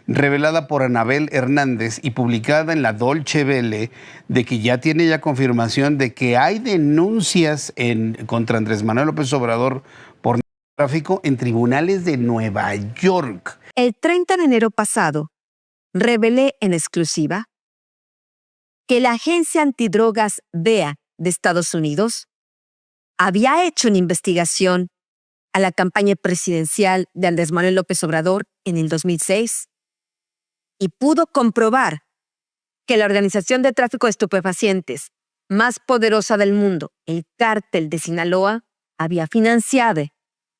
revelada por Anabel Hernández y publicada en la Dolce Vele, de que ya tiene ya confirmación de que hay denuncias contra Andrés Manuel López Obrador por narcotráfico en tribunales de Nueva York. El 30 de enero pasado, revelé en exclusiva que la agencia antidrogas DEA de Estados Unidos había hecho una investigación a la campaña presidencial de Andrés Manuel López Obrador en el 2006 y pudo comprobar que la organización de tráfico de estupefacientes más poderosa del mundo, el Cártel de Sinaloa, había financiado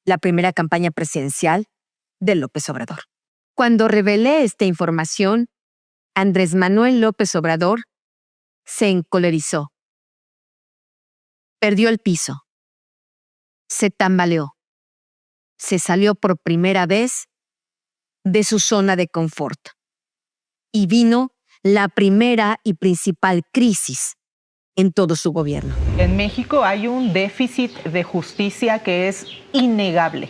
la primera campaña presidencial de López Obrador. Cuando revelé esta información, Andrés Manuel López Obrador se encolerizó, perdió el piso, se tambaleó, se salió por primera vez de su zona de confort y vino la primera y principal crisis en todo su gobierno. En México hay un déficit de justicia que es innegable.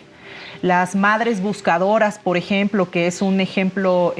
Las madres buscadoras, por ejemplo, que es un ejemplo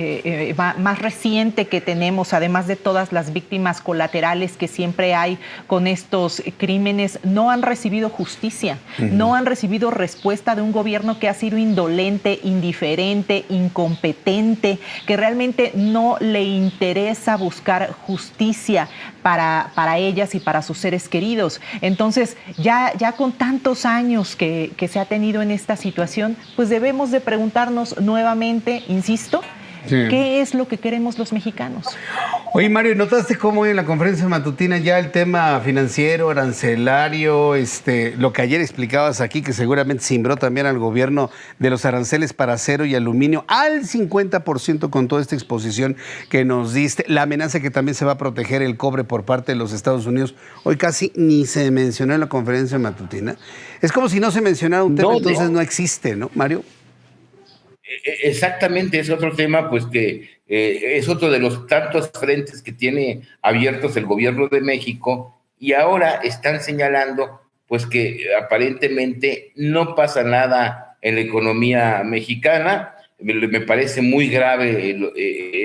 más reciente que tenemos, además de todas las víctimas colaterales que siempre hay con estos crímenes, no han recibido justicia, no han recibido respuesta de un gobierno que ha sido indolente, indiferente, incompetente, que realmente no le interesa buscar justicia para ellas y para sus seres queridos. Entonces, ya con tantos años que se ha tenido en esta situación, pues debemos de preguntarnos nuevamente, insisto, ¿qué es lo que queremos los mexicanos? Oye, Mario, ¿notaste cómo hoy en la conferencia matutina ya el tema financiero, arancelario, lo que ayer explicabas aquí, que seguramente cimbró también al gobierno de los aranceles para acero y aluminio al 50% con toda esta exposición que nos diste, la amenaza que también se va a proteger el cobre por parte de los Estados Unidos, hoy casi ni se mencionó en la conferencia matutina? Es como si no se mencionara un tema, entonces no existe, ¿no, Mario? Exactamente, es otro tema, pues que es otro de los tantos frentes que tiene abiertos el gobierno de México, y ahora están señalando, pues que aparentemente no pasa nada en la economía mexicana. Me parece muy grave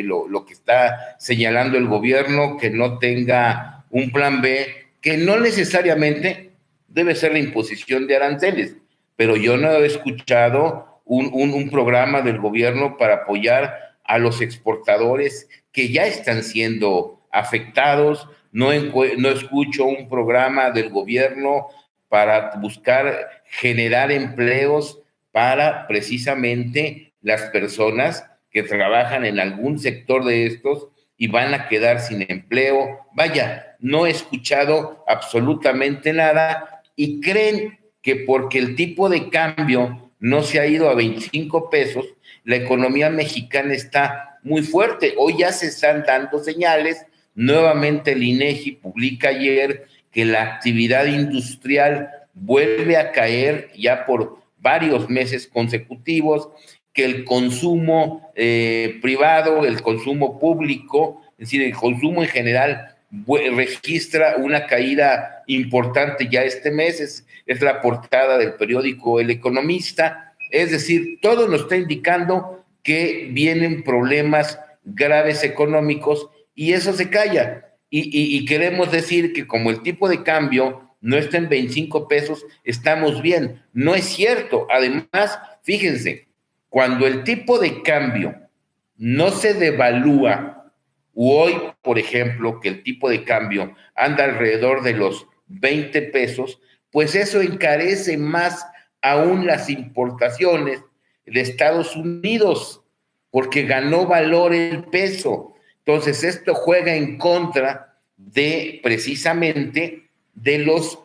lo que está señalando el gobierno, que no tenga un plan B, que no necesariamente debe ser la imposición de aranceles, pero yo no he escuchado un programa del gobierno para apoyar a los exportadores que ya están siendo afectados. No escucho un programa del gobierno para buscar generar empleos para precisamente las personas que trabajan en algún sector de estos y van a quedar sin empleo. Vaya, no he escuchado absolutamente nada y creen que porque el tipo de cambio no se ha ido a 25 pesos, la economía mexicana está muy fuerte. Hoy ya se están dando señales. Nuevamente el INEGI publica ayer que la actividad industrial vuelve a caer ya por varios meses consecutivos, que el consumo privado, el consumo público, es decir, el consumo en general registra una caída importante ya este mes. Es la portada del periódico El Economista. Es decir, todo nos está indicando que vienen problemas graves económicos y eso se calla. Y queremos decir que como el tipo de cambio no está en 25 pesos, estamos bien. No es cierto. Además, fíjense, cuando el tipo de cambio no se devalúa, hoy, por ejemplo, que el tipo de cambio anda alrededor de los 20 pesos, pues eso encarece más aún las importaciones de Estados Unidos, porque ganó valor el peso. Entonces, esto juega en contra de, precisamente, de los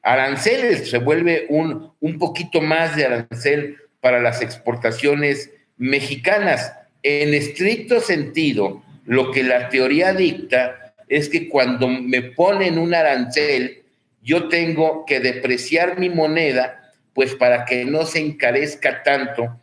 aranceles. Se vuelve un poquito más de arancel para las exportaciones mexicanas. En estricto sentido, lo que la teoría dicta es que cuando me ponen un arancel, yo tengo que depreciar mi moneda, pues para que no se encarezca tanto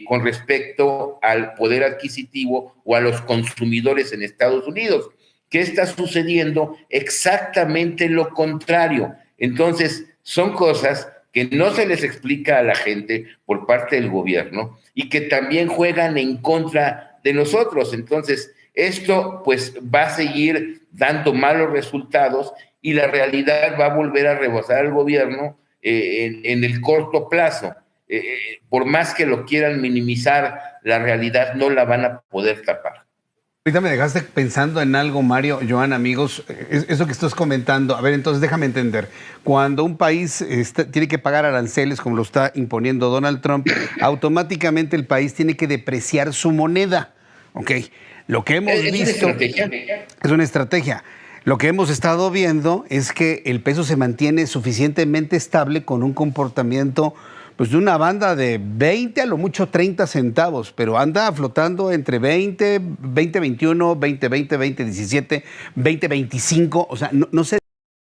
con respecto al poder adquisitivo o a los consumidores en Estados Unidos. ¿Qué está sucediendo? Exactamente lo contrario. Entonces, son cosas que no se les explica a la gente por parte del gobierno y que también juegan en contra de nosotros. Entonces, esto pues va a seguir dando malos resultados y la realidad va a volver a rebasar al gobierno en el corto plazo. Por más que lo quieran minimizar, la realidad no la van a poder tapar. Ahorita me dejaste pensando en algo, Mario, Joan, amigos, eso que estás comentando. A ver, entonces déjame entender. Cuando un país tiene que pagar aranceles, como lo está imponiendo Donald Trump, automáticamente el país tiene que depreciar su moneda. Ok, lo que hemos visto es una estrategia. Lo que hemos estado viendo es que el peso se mantiene suficientemente estable con un comportamiento pues de una banda de 20 a lo mucho 30 centavos, pero anda flotando entre 20, 2021, 2020, 2017, 2025, o sea, no sé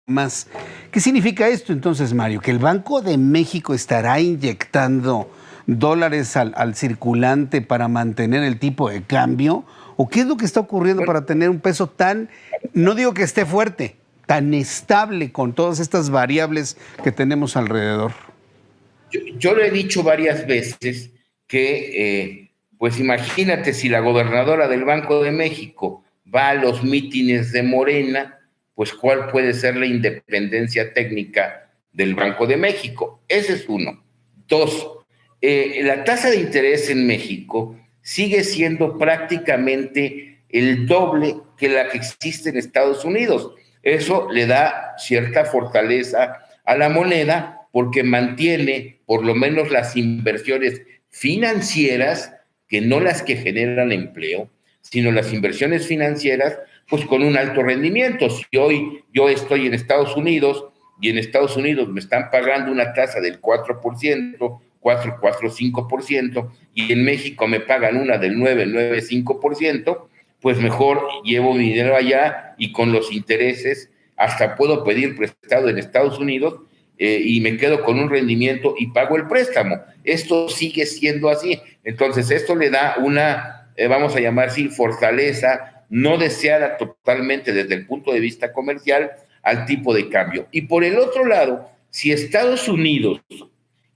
más. ¿Qué significa esto entonces, Mario? ¿Que el Banco de México estará inyectando dólares al circulante para mantener el tipo de cambio? ¿O qué es lo que está ocurriendo para tener un peso tan, no digo que esté fuerte, tan estable con todas estas variables que tenemos alrededor? Yo le he dicho varias veces que, pues imagínate si la gobernadora del Banco de México va a los mítines de Morena, pues cuál puede ser la independencia técnica del Banco de México. Ese es uno. Dos, la tasa de interés en México sigue siendo prácticamente el doble que la que existe en Estados Unidos. Eso le da cierta fortaleza a la moneda porque mantiene por lo menos las inversiones financieras, que no las que generan empleo, sino las inversiones financieras, pues con un alto rendimiento. Si hoy yo estoy en Estados Unidos y en Estados Unidos me están pagando una tasa del 4%, 4,5%, y en México me pagan una del 9,5%, pues mejor llevo mi dinero allá y con los intereses hasta puedo pedir prestado en Estados Unidos y me quedo con un rendimiento y pago el préstamo. Esto sigue siendo así. Entonces, esto le da una, vamos a llamar así, fortaleza no deseada totalmente desde el punto de vista comercial al tipo de cambio. Y por el otro lado, si Estados Unidos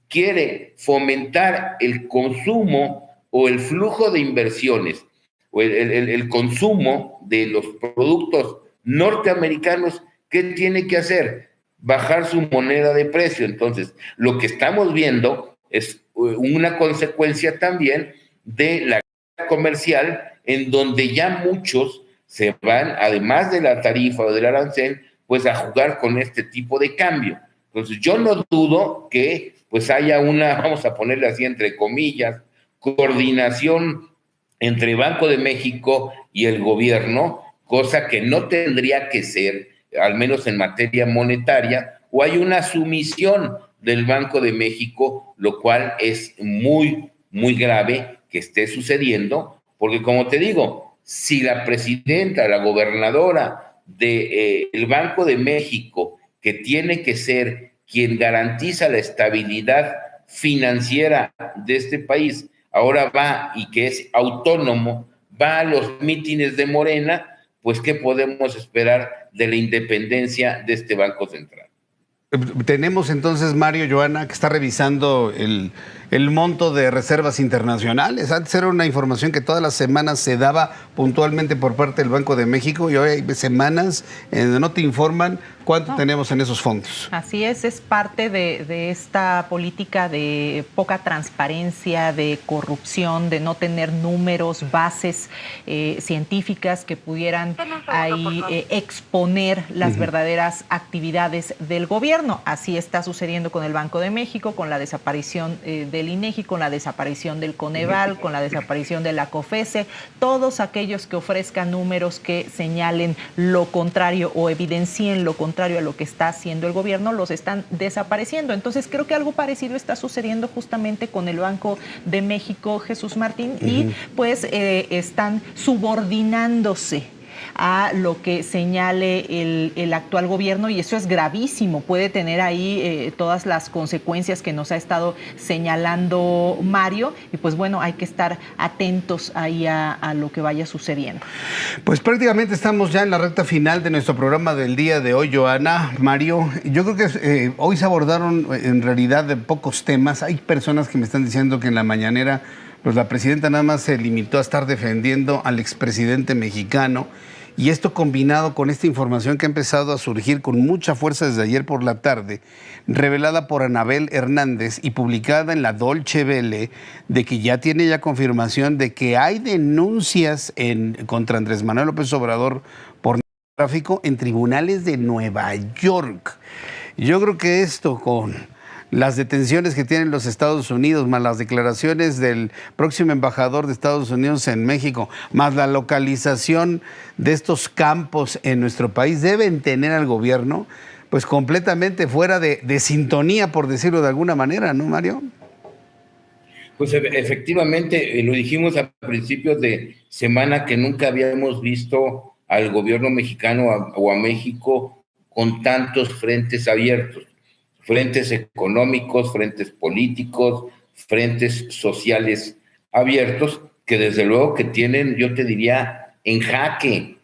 quiere fomentar el consumo o el flujo de inversiones o el consumo de los productos norteamericanos, ¿qué tiene que hacer? Bajar su moneda de precio. Entonces, lo que estamos viendo es una consecuencia también de la guerra comercial, en donde ya muchos se van, además de la tarifa o del arancel, pues a jugar con este tipo de cambio. Entonces, yo no dudo que pues haya una, vamos a ponerle así entre comillas, coordinación entre Banco de México y el gobierno, cosa que no tendría que ser, al menos en materia monetaria, o hay una sumisión del Banco de México, lo cual es muy, muy grave que esté sucediendo, porque como te digo, si la presidenta, la gobernadora del Banco de México, que tiene que ser quien garantiza la estabilidad financiera de este país, ahora va y que es autónomo, va a los mítines de Morena, pues ¿qué podemos esperar de la independencia de este Banco Central? Tenemos entonces, Mario, Joana, que está revisando el monto de reservas internacionales. Antes era una información que todas las semanas se daba puntualmente por parte del Banco de México y hoy hay semanas en donde no te informan cuánto tenemos en esos fondos. Así es parte de esta política de poca transparencia, de corrupción, de no tener números, bases científicas que pudieran ahí exponer las verdaderas actividades del gobierno. Así está sucediendo con el Banco de México, con la desaparición del INEGI, con la desaparición del Coneval, con la desaparición de la COFESE. Todos aquellos que ofrezcan números que señalen lo contrario o evidencien lo contrario a lo que está haciendo el gobierno, los están desapareciendo. Entonces creo que algo parecido está sucediendo justamente con el Banco de México, Jesús Martín, y pues están subordinándose a lo que señale el actual gobierno, y eso es gravísimo, puede tener ahí todas las consecuencias que nos ha estado señalando Mario, y pues bueno, hay que estar atentos ahí a lo que vaya sucediendo. Pues prácticamente estamos ya en la recta final de nuestro programa del día de hoy, Joana, Mario. Yo creo que hoy se abordaron en realidad de pocos temas. Hay personas que me están diciendo que en la mañanera pues la presidenta nada más se limitó a estar defendiendo al expresidente mexicano. Y esto combinado con esta información que ha empezado a surgir con mucha fuerza desde ayer por la tarde, revelada por Anabel Hernández y publicada en la Dolce Vele, de que ya tiene ya confirmación de que hay denuncias contra Andrés Manuel López Obrador por narcotráfico en tribunales de Nueva York. Yo creo que esto, con las detenciones que tienen los Estados Unidos, más las declaraciones del próximo embajador de Estados Unidos en México, más la localización de estos campos en nuestro país, deben tener al gobierno pues completamente fuera de sintonía, por decirlo de alguna manera, ¿no, Mario? Pues efectivamente, lo dijimos a principios de semana que nunca habíamos visto al gobierno mexicano o a México con tantos frentes abiertos. Frentes económicos, frentes políticos, frentes sociales abiertos, que desde luego que tienen, yo te diría, en jaque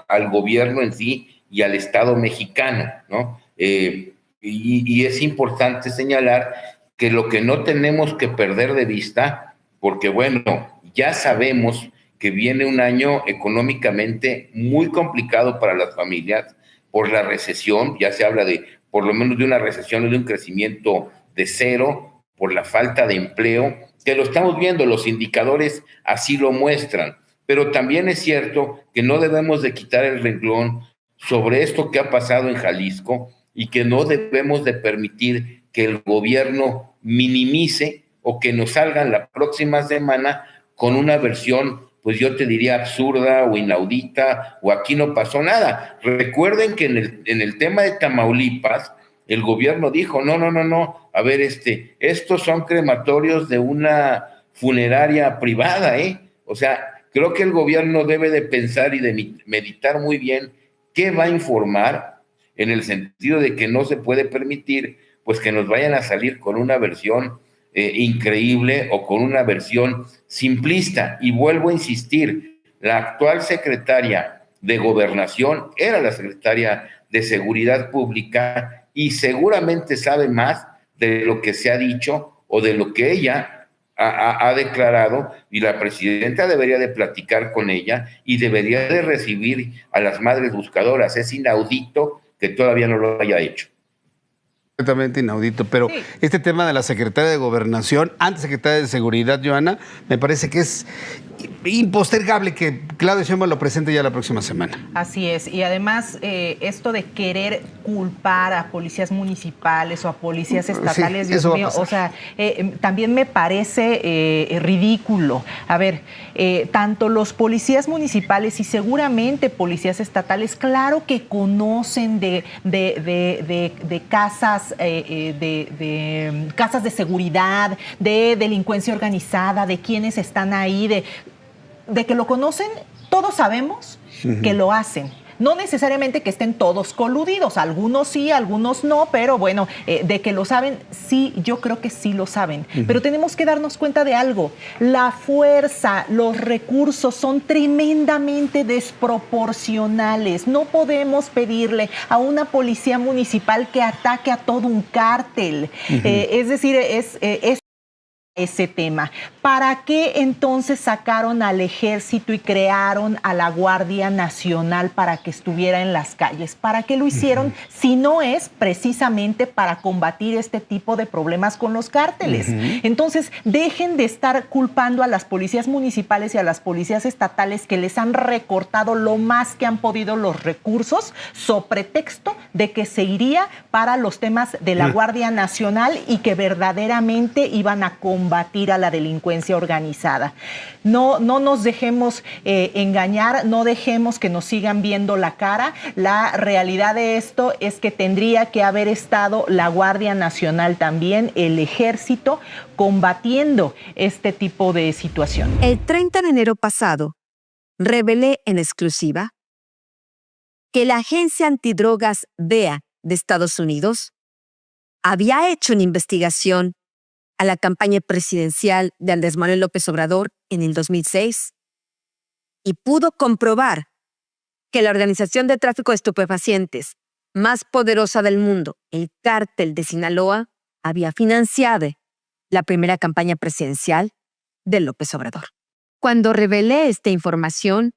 al gobierno en sí y al Estado mexicano, ¿no? Y es importante señalar que lo que no tenemos que perder de vista, porque bueno, ya sabemos que viene un año económicamente muy complicado para las familias por la recesión, ya se habla de por lo menos de una recesión o de un crecimiento de cero, por la falta de empleo, que lo estamos viendo, los indicadores así lo muestran, pero también es cierto que no debemos de quitar el renglón sobre esto que ha pasado en Jalisco y que no debemos de permitir que el gobierno minimice o que nos salgan la próxima semana con una versión, pues yo te diría absurda o inaudita, o aquí no pasó nada. Recuerden que en el tema de Tamaulipas, el gobierno dijo, no, a ver, estos son crematorios de una funeraria privada, ¿eh? O sea, creo que el gobierno debe de pensar y de meditar muy bien qué va a informar, en el sentido de que no se puede permitir, pues que nos vayan a salir con una versión increíble o con una versión simplista. Y vuelvo a insistir, la actual secretaria de Gobernación era la secretaria de Seguridad Pública y seguramente sabe más de lo que se ha dicho o de lo que ella ha declarado, y la presidenta debería de platicar con ella y debería de recibir a las madres buscadoras. Es inaudito que todavía no lo haya hecho. Completamente inaudito, pero sí. Este tema de la secretaria de Gobernación, antes secretaria de Seguridad, Joana, me parece que es impostergable que Claudia Sheinbaum lo presente ya la próxima semana. Así es, y además esto de querer culpar a policías municipales o a policías estatales, sí, Dios mío, o sea, también me parece ridículo. A ver, tanto los policías municipales y seguramente policías estatales, claro que conocen de casas, casas de seguridad, de delincuencia organizada, de quienes están ahí, de que lo conocen, todos sabemos que lo hacen. No necesariamente que estén todos coludidos, algunos sí, algunos no, pero bueno, de que lo saben, sí, yo creo que sí lo saben. Pero tenemos que darnos cuenta de algo. La fuerza, los recursos son tremendamente desproporcionales. No podemos pedirle a una policía municipal que ataque a todo un cártel. Es decir, es ese tema. ¿Para qué entonces sacaron al ejército y crearon a la Guardia Nacional para que estuviera en las calles? ¿Para qué lo hicieron si no es precisamente para combatir este tipo de problemas con los cárteles? Entonces, dejen de estar culpando a las policías municipales y a las policías estatales que les han recortado lo más que han podido los recursos, so pretexto de que se iría para los temas de la Guardia Nacional y que verdaderamente iban a combatir a la delincuencia organizada. No nos dejemos engañar, no dejemos que nos sigan viendo la cara. La realidad de esto es que tendría que haber estado la Guardia Nacional también, el Ejército, combatiendo este tipo de situación. El 30 de enero pasado, revelé en exclusiva que la Agencia Antidrogas DEA de Estados Unidos había hecho una investigación a la campaña presidencial de Andrés Manuel López Obrador en el 2006 y pudo comprobar que la organización de tráfico de estupefacientes más poderosa del mundo, el Cártel de Sinaloa, había financiado la primera campaña presidencial de López Obrador. Cuando revelé esta información,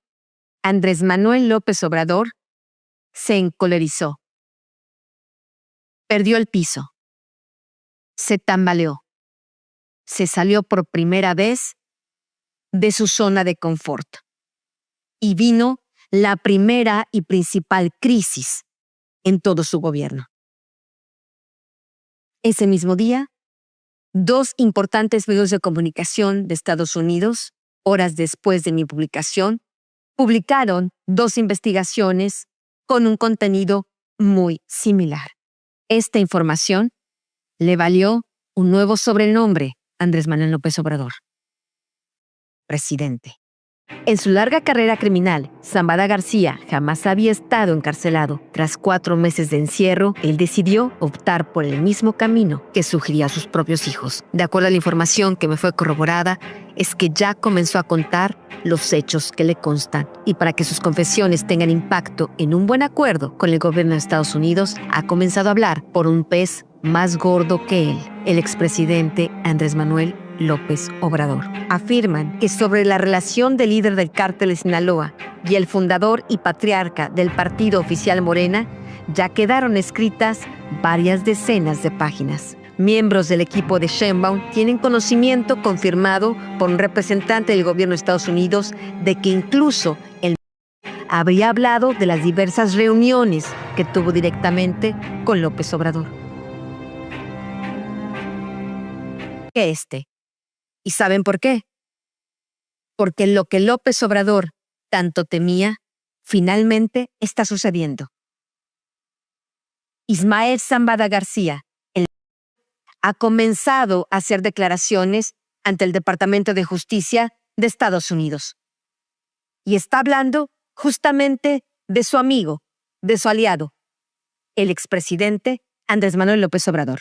Andrés Manuel López Obrador se encolerizó, perdió el piso, se tambaleó, se salió por primera vez de su zona de confort y vino la primera y principal crisis en todo su gobierno. Ese mismo día, 2 importantes medios de comunicación de Estados Unidos, horas después de mi publicación, publicaron 2 investigaciones con un contenido muy similar. Esta información le valió un nuevo sobrenombre a Andrés Manuel López Obrador: presidente. En su larga carrera criminal, Zambada García jamás había estado encarcelado. Tras 4 meses de encierro, él decidió optar por el mismo camino que sugería a sus propios hijos. De acuerdo a la información que me fue corroborada, es que ya comenzó a contar los hechos que le constan. Y para que sus confesiones tengan impacto en un buen acuerdo con el gobierno de Estados Unidos, ha comenzado a hablar por un pez más gordo que él, el expresidente Andrés Manuel López Obrador. Afirman que sobre la relación del líder del cártel de Sinaloa y el fundador y patriarca del partido oficial Morena ya quedaron escritas varias decenas de páginas. Miembros del equipo de Sheinbaum tienen conocimiento confirmado por un representante del gobierno de Estados Unidos de que incluso él habría hablado de las diversas reuniones que tuvo directamente con López Obrador. ¿Y saben por qué? Porque lo que López Obrador tanto temía, finalmente está sucediendo. Ismael Zambada García ha comenzado a hacer declaraciones ante el Departamento de Justicia de Estados Unidos. Y está hablando justamente de su amigo, de su aliado, el expresidente Andrés Manuel López Obrador.